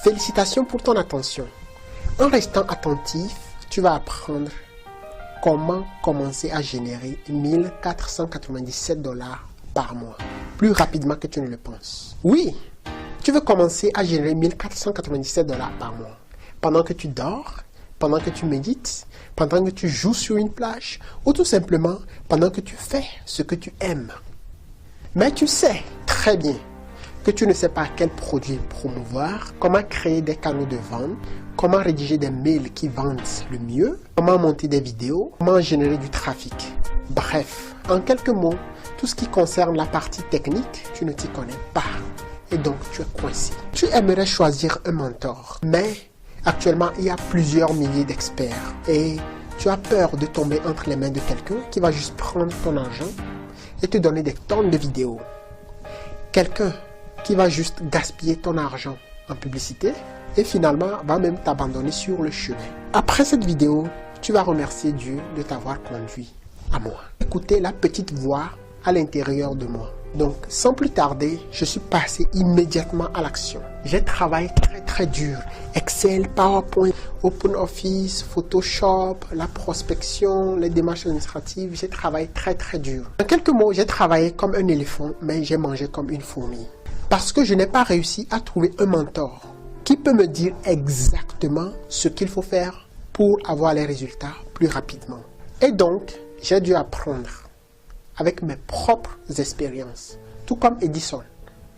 Félicitations pour ton attention. En restant attentif, tu vas apprendre comment commencer à générer 1497 $ par mois, plus rapidement que tu ne le penses. Oui, tu veux commencer à générer 1497 $ par mois, pendant que tu dors, pendant que tu médites, pendant que tu joues sur une plage, ou tout simplement pendant que tu fais ce que tu aimes. Mais tu sais très bien que tu ne sais pas quel produit promouvoir, comment créer des canaux de vente, comment rédiger des mails qui vendent le mieux, comment monter des vidéos, comment générer du trafic. Bref, en quelques mots, tout ce qui concerne la partie technique, tu ne t'y connais pas. Et donc, tu es coincé. Tu aimerais choisir un mentor, mais actuellement, il y a plusieurs milliers d'experts. Et tu as peur de tomber entre les mains de quelqu'un qui va juste prendre ton argent et te donner des tonnes de vidéos. Quelqu'un qui va juste gaspiller ton argent en publicité et finalement va même t'abandonner sur le chemin. Après cette vidéo, tu vas remercier Dieu de t'avoir conduit à moi. Écoutez la petite voix à l'intérieur de moi. Donc, sans plus tarder, je suis passé immédiatement à l'action. J'ai travaillé très dur. Excel, PowerPoint, OpenOffice, Photoshop, la prospection, les démarches administratives. J'ai travaillé très dur. En quelques mots, j'ai travaillé comme un éléphant, mais j'ai mangé comme une fourmi. Parce que je n'ai pas réussi à trouver un mentor qui peut me dire exactement ce qu'il faut faire pour avoir les résultats plus rapidement. Et donc, j'ai dû apprendre avec mes propres expériences, tout comme Edison,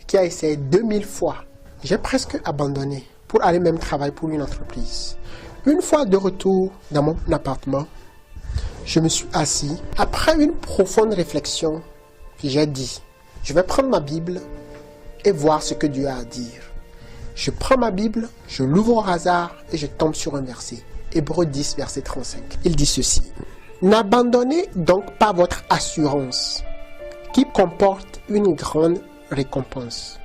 qui a essayé 2000 fois. J'ai presque abandonné pour aller même travailler pour une entreprise. Une fois de retour dans mon appartement, je me suis assis. Après une profonde réflexion, j'ai dit, je vais prendre ma Bible et voir ce que Dieu a à dire. Je prends ma Bible, je l'ouvre au hasard et je tombe sur un verset. Hébreux 10, verset 35. Il dit ceci. N'abandonnez donc pas votre assurance, qui comporte une grande récompense.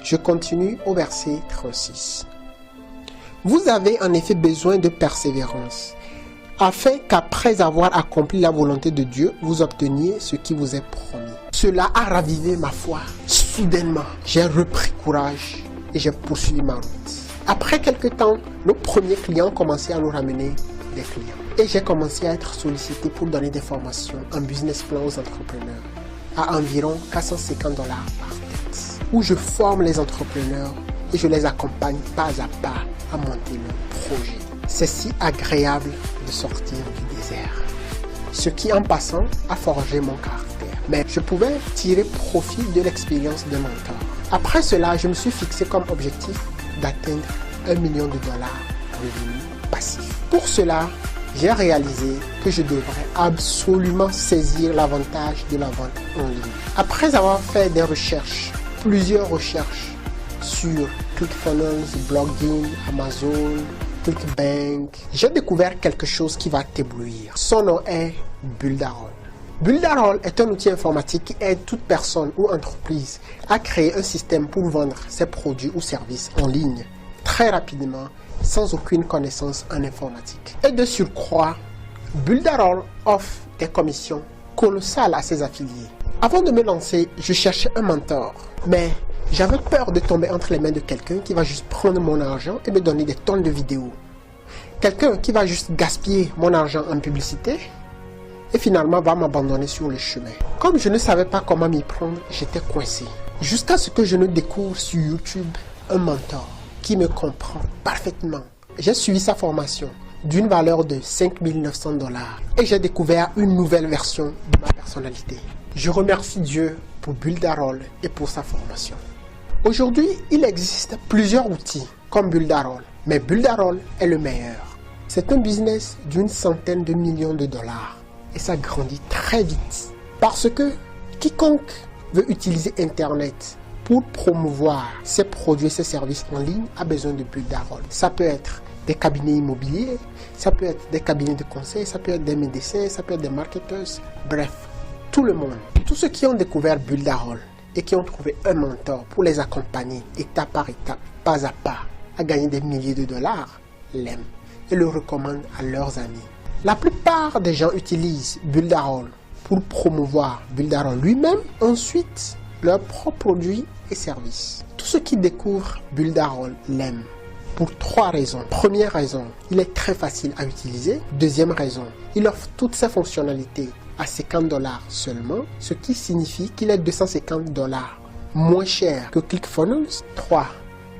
Je continue au verset 36. Vous avez en effet besoin de persévérance, afin qu'après avoir accompli la volonté de Dieu, vous obteniez ce qui vous est promis. Cela a ravivé ma foi. Soudainement, j'ai repris courage et j'ai poursuivi ma route. Après quelques temps, nos premiers clients commençaient à nous ramener des clients. Et j'ai commencé à être sollicité pour donner des formations en business plan aux entrepreneurs à environ 450 $ par tête, où je forme les entrepreneurs et je les accompagne pas à pas à monter leur projet. C'est si agréable de sortir du désert, ce qui en passant a forgé mon caractère. Mais je pouvais tirer profit de l'expérience de mentor. Après cela, je me suis fixé comme objectif d'atteindre 1 million de $ revenus passifs. Pour cela, j'ai réalisé que je devrais absolument saisir l'avantage de la vente en ligne. Après avoir fait des recherches, plusieurs recherches sur ClickFunnels, Blogging, Amazon, ClickBank, j'ai découvert quelque chose qui va t'éblouir. Son nom est Builderall. Builderall est un outil informatique qui aide toute personne ou entreprise à créer un système pour vendre ses produits ou services en ligne très rapidement, sans aucune connaissance en informatique. Et de surcroît, Builderall offre des commissions colossales à ses affiliés. Avant de me lancer, je cherchais un mentor, mais j'avais peur de tomber entre les mains de quelqu'un qui va juste prendre mon argent et me donner des tonnes de vidéos. Quelqu'un qui va juste gaspiller mon argent en publicité et finalement va m'abandonner sur le chemin. Comme je ne savais pas comment m'y prendre, j'étais coincé. Jusqu'à ce que je ne découvre sur YouTube un mentor qui me comprend parfaitement. J'ai suivi sa formation d'une valeur de 5 900 $ et j'ai découvert une nouvelle version de ma personnalité. Je remercie Dieu pour Builderall et pour sa formation. Aujourd'hui, il existe plusieurs outils comme Builderall, mais Builderall est le meilleur. C'est un business d'une centaine de millions de $. Et ça grandit très vite. Parce que quiconque veut utiliser Internet pour promouvoir ses produits et ses services en ligne a besoin de Builderall. Ça peut être des cabinets immobiliers, ça peut être des cabinets de conseil, ça peut être des médecins, ça peut être des marketeurs, bref, tout le monde. Tous ceux qui ont découvert Builderall et qui ont trouvé un mentor pour les accompagner étape par étape, pas à pas, à gagner des milliers de $, l'aiment et le recommandent à leurs amis. La plupart des gens utilisent Builderall pour promouvoir Builderall lui-même, ensuite leurs propres produits et services. Tous ceux qui découvrent Builderall l'aiment. Pour 3 raisons. Première raison, il est très facile à utiliser. Deuxième raison, il offre toutes ses fonctionnalités à 50 $ seulement, ce qui signifie qu'il est 250 $ moins cher que ClickFunnels. 3.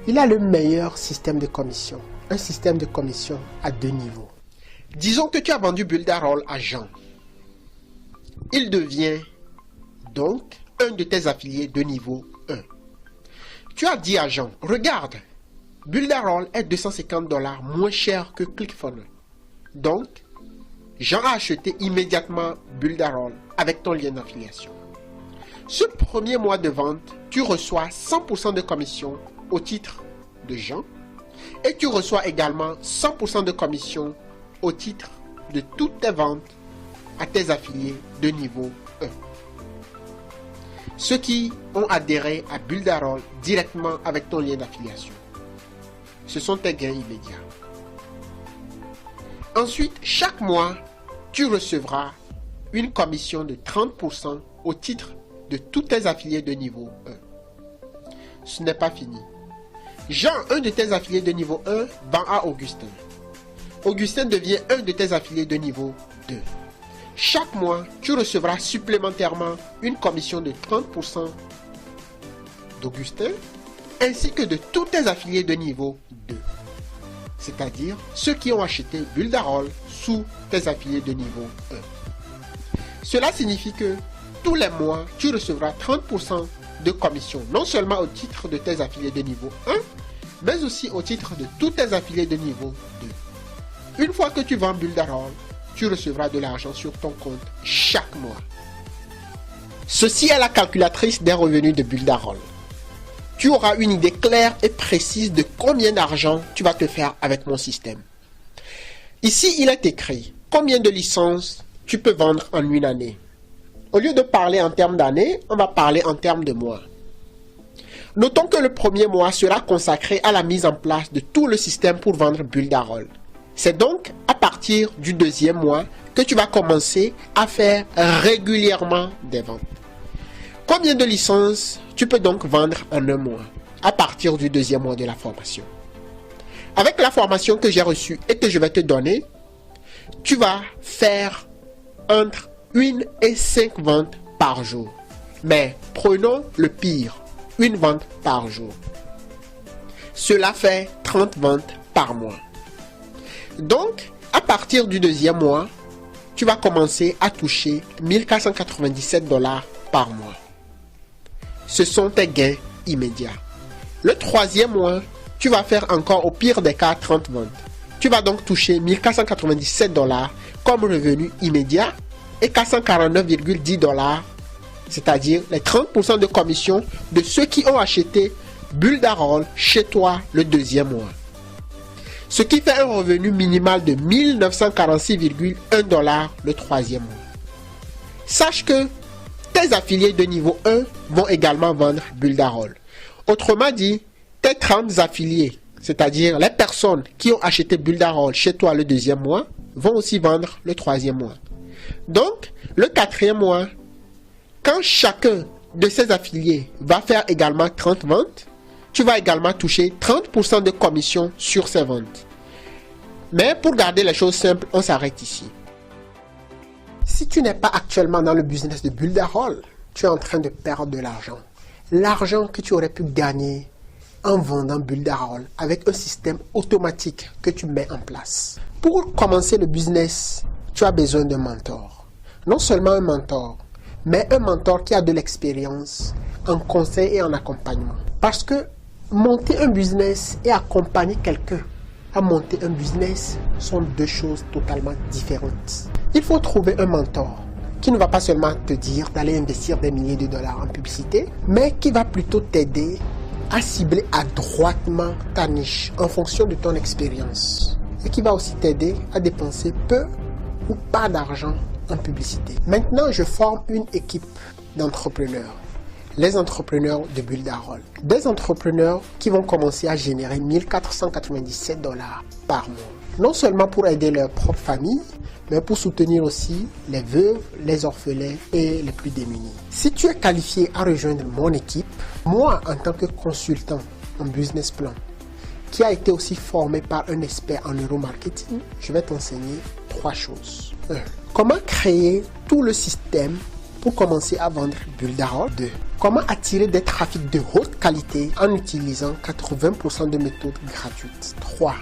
Il a le meilleur système de commission. Un système de commission à 2 niveaux. Disons que tu as vendu Builderall à Jean. Il devient donc un de tes affiliés de niveau 1. Tu as dit à Jean, regarde, Builderall est 250 $ moins cher que ClickFunnels. Donc, Jean a acheté immédiatement Builderall avec ton lien d'affiliation. Ce premier mois de vente, tu reçois 100% de commission au titre de Jean et tu reçois également 100% de commission au titre de toutes tes ventes à tes affiliés de niveau 1. Ceux qui ont adhéré à Builderall directement avec ton lien d'affiliation. Ce sont tes gains immédiats. Ensuite, chaque mois, tu recevras une commission de 30% au titre de tous tes affiliés de niveau 1. Ce n'est pas fini. Jean, un de tes affiliés de niveau 1, vend à Augustin. Augustin devient un de tes affiliés de niveau 2. Chaque mois, tu recevras supplémentairement une commission de 30% d'Augustin ainsi que de tous tes affiliés de niveau 2. C'est-à-dire ceux qui ont acheté Builderall sous tes affiliés de niveau 1. Cela signifie que tous les mois, tu recevras 30% de commission, non seulement au titre de tes affiliés de niveau 1, mais aussi au titre de tous tes affiliés de niveau 2. Une fois que tu vends Builderall, tu recevras de l'argent sur ton compte chaque mois. Ceci est la calculatrice des revenus de Builderall. Tu auras une idée claire et précise de combien d'argent tu vas te faire avec mon système. Ici, il est écrit combien de licences tu peux vendre en une année. Au lieu de parler en termes d'années, on va parler en termes de mois. Notons que le premier mois sera consacré à la mise en place de tout le système pour vendre Builderall. C'est donc à partir du deuxième mois que tu vas commencer à faire régulièrement des ventes. Combien de licences tu peux donc vendre en un mois à partir du deuxième mois de la formation? Avec la formation que j'ai reçue et que je vais te donner, tu vas faire entre 1 et 5 ventes par jour. Mais prenons le pire, une vente par jour. Cela fait 30 ventes par mois. Donc, à partir du deuxième mois, tu vas commencer à toucher 1497 $ par mois. Ce sont tes gains immédiats. Le troisième mois, tu vas faire encore au pire des cas 30 ventes. Tu vas donc toucher 1497 $ comme revenu immédiat et 449,10 $, c'est-à-dire les 30% de commission de ceux qui ont acheté Builderall chez toi le deuxième mois. Ce qui fait un revenu minimal de 1946,1 $ le troisième mois. Sache que tes affiliés de niveau 1 vont également vendre Builderall. Autrement dit, tes 30 affiliés, c'est-à-dire les personnes qui ont acheté Builderall chez toi le deuxième mois, vont aussi vendre le troisième mois. Donc, le quatrième mois, quand chacun de ces affiliés va faire également 30 ventes, tu vas également toucher 30% de commission sur ces ventes. Mais pour garder les choses simples, on s'arrête ici. Si tu n'es pas actuellement dans le business de Builderall, tu es en train de perdre de l'argent. L'argent que tu aurais pu gagner en vendant Builderall avec un système automatique que tu mets en place. Pour commencer le business, tu as besoin d'un mentor. Non seulement un mentor, mais un mentor qui a de l'expérience en conseil et en accompagnement. Parce que monter un business et accompagner quelqu'un à monter un business sont deux choses totalement différentes. Il faut trouver un mentor qui ne va pas seulement te dire d'aller investir des milliers de dollars en publicité, mais qui va plutôt t'aider à cibler adroitement ta niche en fonction de ton expérience et qui va aussi t'aider à dépenser peu ou pas d'argent en publicité. Maintenant, je forme une équipe d'entrepreneurs, les entrepreneurs de Builderall. Des entrepreneurs qui vont commencer à générer 1497 $ par mois. Non seulement pour aider leur propre famille, mais pour soutenir aussi les veuves, les orphelins et les plus démunis. Si tu es qualifié à rejoindre mon équipe, moi en tant que consultant en business plan, qui a été aussi formé par un expert en neuromarketing, je vais t'enseigner 3 choses. 1. Comment créer tout le système pour commencer à vendre Builderall. 2. Comment attirer des trafics de haute qualité en utilisant 80% de méthodes gratuites. 3.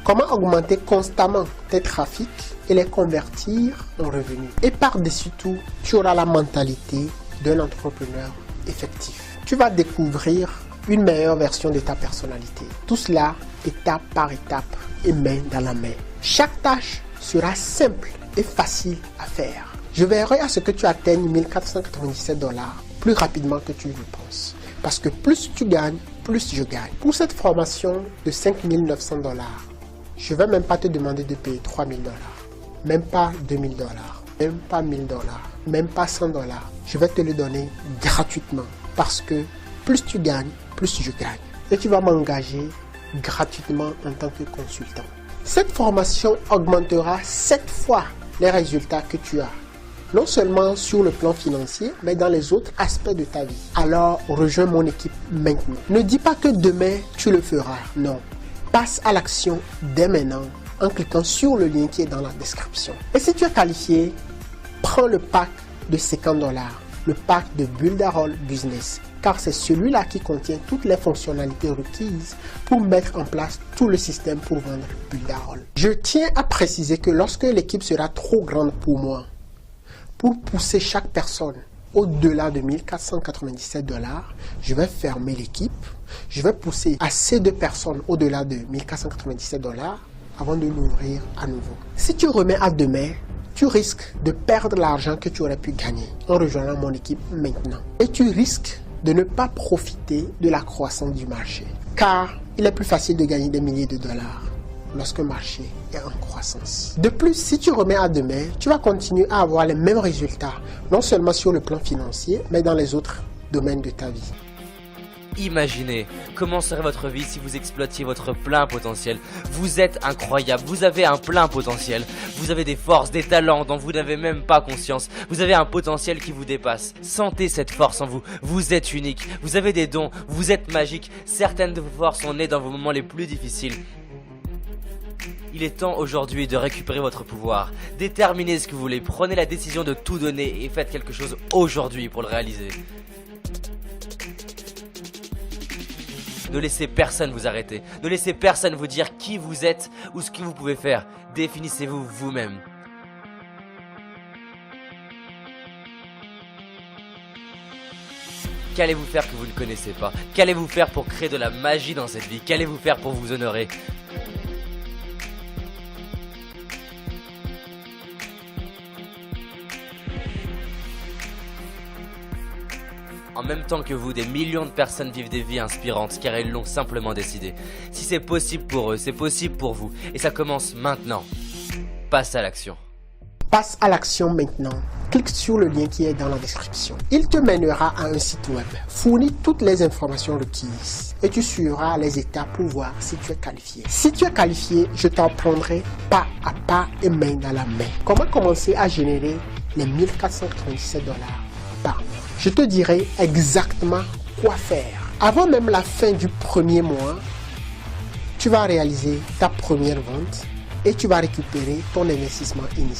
Comment augmenter constamment tes trafics et les convertir en revenus. Et par-dessus tout, tu auras la mentalité d'un entrepreneur effectif. Tu vas découvrir une meilleure version de ta personnalité. Tout cela, étape par étape et main dans la main. Chaque tâche sera simple et facile à faire. Je veillerai à ce que tu atteignes 1497 $ plus rapidement que tu le penses. Parce que plus tu gagnes, plus je gagne. Pour cette formation de 5900 $, je ne vais même pas te demander de payer 3000 $, même pas 2000 $, même pas 1000 $, même pas 100 $. Je vais te le donner gratuitement parce que plus tu gagnes, plus je gagne. Et tu vas m'engager gratuitement en tant que consultant. Cette formation augmentera 7 fois les résultats que tu as. Non seulement sur le plan financier, mais dans les autres aspects de ta vie. Alors, rejoins mon équipe maintenant. Ne dis pas que demain, tu le feras. Non. Passe à l'action dès maintenant en cliquant sur le lien qui est dans la description. Et si tu es qualifié, prends le pack de 50 $, le pack de Builderall Business, car c'est celui-là qui contient toutes les fonctionnalités requises pour mettre en place tout le système pour vendre Builderall. Je tiens à préciser que lorsque l'équipe sera trop grande pour moi, pour pousser chaque personne au-delà de 1497 $, je vais fermer l'équipe. Je vais pousser assez de personnes au-delà de 1497 $ avant de l'ouvrir à nouveau. Si tu remets à demain, tu risques de perdre l'argent que tu aurais pu gagner en rejoignant mon équipe maintenant. Et tu risques de ne pas profiter de la croissance du marché. Car il est plus facile de gagner des milliers de dollars lorsque le marché est en croissance. De plus, si tu remets à demain, tu vas continuer à avoir les mêmes résultats, non seulement sur le plan financier, mais dans les autres domaines de ta vie. Imaginez comment serait votre vie si vous exploitiez votre plein potentiel. Vous êtes incroyable, vous avez un plein potentiel. Vous avez des forces, des talents dont vous n'avez même pas conscience. Vous avez un potentiel qui vous dépasse. Sentez cette force en vous. Vous êtes unique, vous avez des dons, vous êtes magique. Certaines de vos forces sont nées dans vos moments les plus difficiles. Il est temps aujourd'hui de récupérer votre pouvoir. Déterminez ce que vous voulez, prenez la décision de tout donner et faites quelque chose aujourd'hui pour le réaliser. Ne laissez personne vous arrêter. Ne laissez personne vous dire qui vous êtes ou ce que vous pouvez faire. Définissez-vous vous-même. Qu'allez-vous faire que vous ne connaissez pas? Qu'allez-vous faire pour créer de la magie dans cette vie? Qu'allez-vous faire pour vous honorer? En même temps que vous, des millions de personnes vivent des vies inspirantes car elles l'ont simplement décidé. Si c'est possible pour eux, c'est possible pour vous. Et ça commence maintenant. Passe à l'action. Passe à l'action maintenant. Clique sur le lien qui est dans la description. Il te mènera à un site web. Fournis toutes les informations requises et tu suivras les étapes pour voir si tu es qualifié. Si tu es qualifié, je t'apprendrai pas à pas et main dans la main comment commencer à générer les 1497 $ par mois. Je te dirai exactement quoi faire. Avant même la fin du premier mois, tu vas réaliser ta première vente et tu vas récupérer ton investissement initial.